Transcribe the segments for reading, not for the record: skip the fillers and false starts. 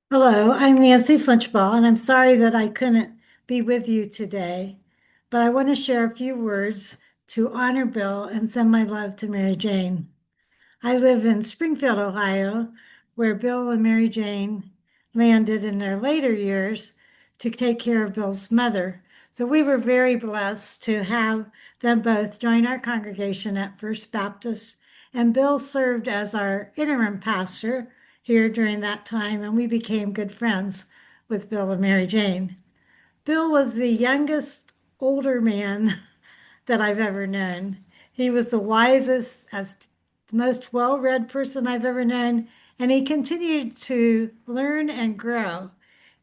Hello, I'm Nancy Flinchball, and I'm sorry that I couldn't be with you today, but I want to share a few words to honor Bill and send my love to Mary Jane. I live in Springfield, Ohio, where Bill and Mary Jane landed in their later years to take care of Bill's mother. So we were very blessed to have them both join our congregation at First Baptist, and Bill served as our interim pastor here during that time, and we became good friends with Bill and Mary Jane. Bill was the youngest older man that I've ever known. He was the wisest, as the most well-read person I've ever known, and he continued to learn and grow.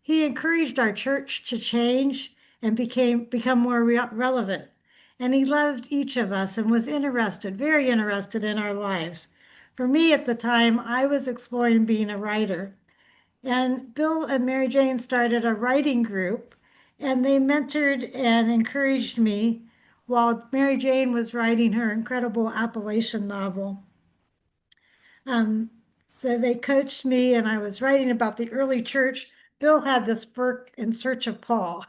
He encouraged our church to change and become more relevant. And he loved each of us and was interested, very interested in our lives. For me at the time, I was exploring being a writer. And Bill and Mary Jane started a writing group, and they mentored and encouraged me while Mary Jane was writing her incredible Appalachian novel. Um, so they coached me, and I was writing about the early church. Bill had this book, In Search of Paul,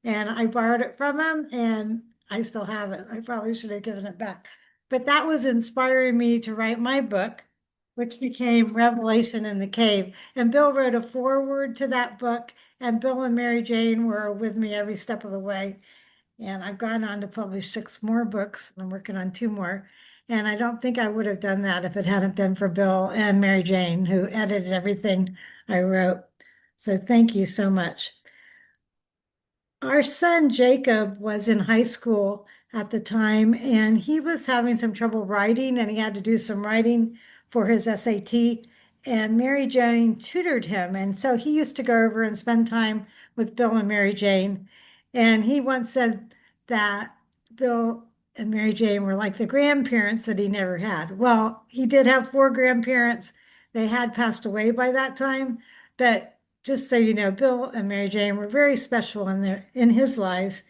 and I borrowed it from him, and I still have it. I probably should have given it back. But that was inspiring me to write my book, which became Revelation in the Cave. And Bill wrote a foreword to that book, and Bill and Mary Jane were with me every step of the way. And I've gone on to publish six more books, and I'm working on two more. And I don't think I would have done that if it hadn't been for Bill and Mary Jane, who edited everything I wrote. So thank you so much. Our son Jacob was in high school at the time, and he was having some trouble writing, and he had to do some writing for his SAT. And Mary Jane tutored him, and so he used to go over and spend time with Bill and Mary Jane. And he once said that Bill and Mary Jane were like the grandparents that he never had. Well, he did have four grandparents. They had passed away by that time, but just so you know, Bill and Mary Jane were very special in his lives.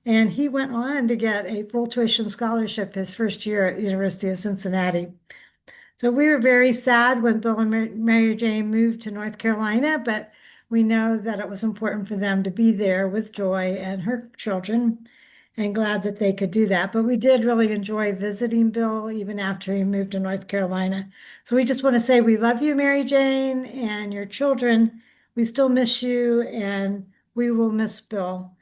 And he went on to get a full tuition scholarship his first year at University of Cincinnati. So we were very sad when Bill and Mary Jane moved to North Carolina, but we know that it was important for them to be there with Joy and her children, and glad that they could do that. But we did really enjoy visiting Bill even after he moved to North Carolina. So we just want to say we love you, Mary Jane, and your children. We still miss you, and we will miss Bill.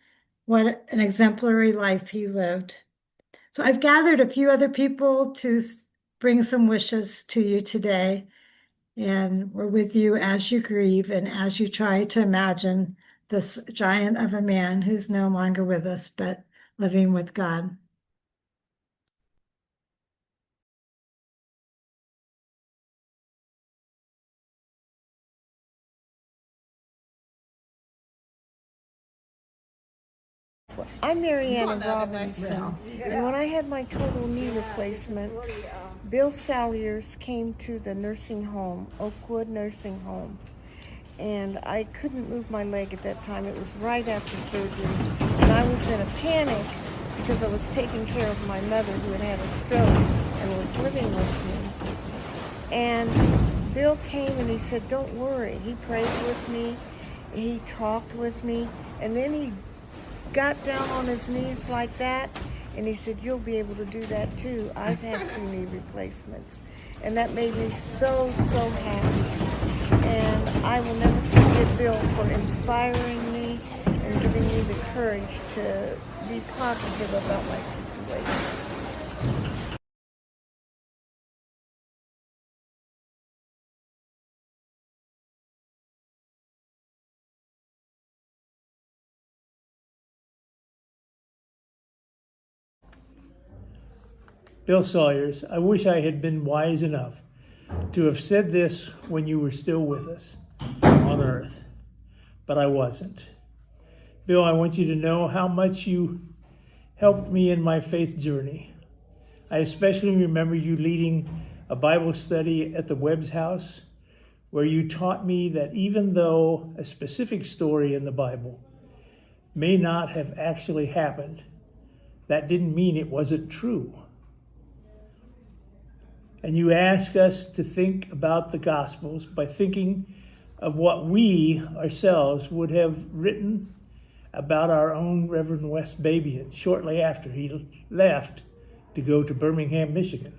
What an exemplary life he lived. So I've gathered a few other people to bring some wishes to you today, and we're with you as you grieve and as you try to imagine this giant of a man who's no longer with us, but living with God. I'm Mariana Robinson, and when I had my total knee replacement, Bill Salyers came to the nursing home, Oakwood Nursing Home, and I couldn't move my leg at that time. It was right after surgery, and I was in a panic because I was taking care of my mother who had had a stroke and was living with me. And Bill came and he said, "Don't worry." He prayed with me, he talked with me, and then he got down on his knees like that, and he said, "You'll be able to do that too. I've had two knee replacements." And that made me so, so happy. And I will never forget Bill for inspiring me and giving me the courage to be positive about my situation. Bill Salyers, I wish I had been wise enough to have said this when you were still with us on earth, but I wasn't. Bill, I want you to know how much you helped me in my faith journey. I especially remember you leading a Bible study at the Webb's house, where you taught me that even though a specific story in the Bible may not have actually happened, that didn't mean it wasn't true. And you ask us to think about the Gospels by thinking of what we ourselves would have written about our own Reverend Wes Babian shortly after he left to go to Birmingham, Michigan.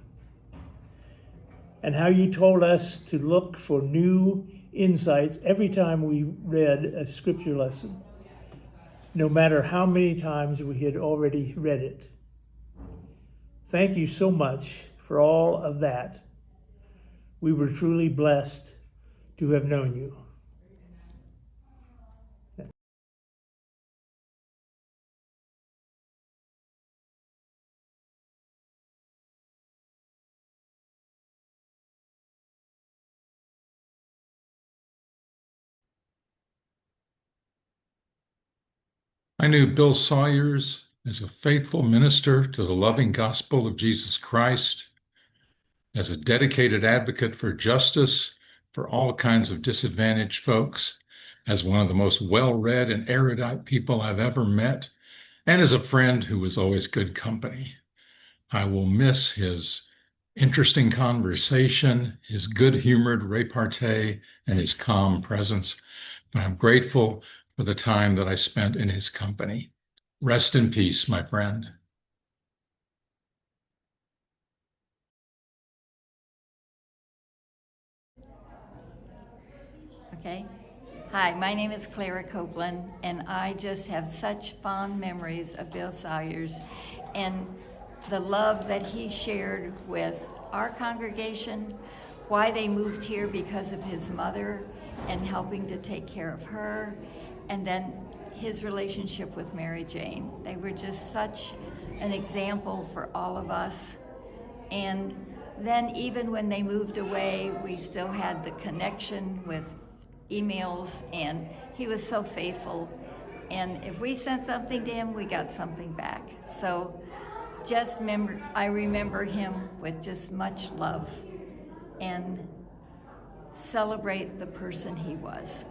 And how you told us to look for new insights every time we read a scripture lesson, no matter how many times we had already read it. Thank you so much for all of that. We were truly blessed to have known you. I knew Bill Salyers as a faithful minister to the loving gospel of Jesus Christ, as a dedicated advocate for justice for all kinds of disadvantaged folks, as one of the most well-read and erudite people I've ever met, and as a friend who was always good company. I will miss his interesting conversation, his good-humored repartee, and his calm presence, but I'm grateful for the time that I spent in his company. Rest in peace, my friend. Okay. Hi, my name is Clara Copeland, and I just have such fond memories of Bill Salyers and the love that he shared with our congregation, why they moved here because of his mother and helping to take care of her, and then his relationship with Mary Jane. They were just such an example for all of us. And then even when they moved away, we still had the connection with emails, and he was so faithful. And if we sent something to him, we got something back. So I remember him with just much love and celebrate the person he was.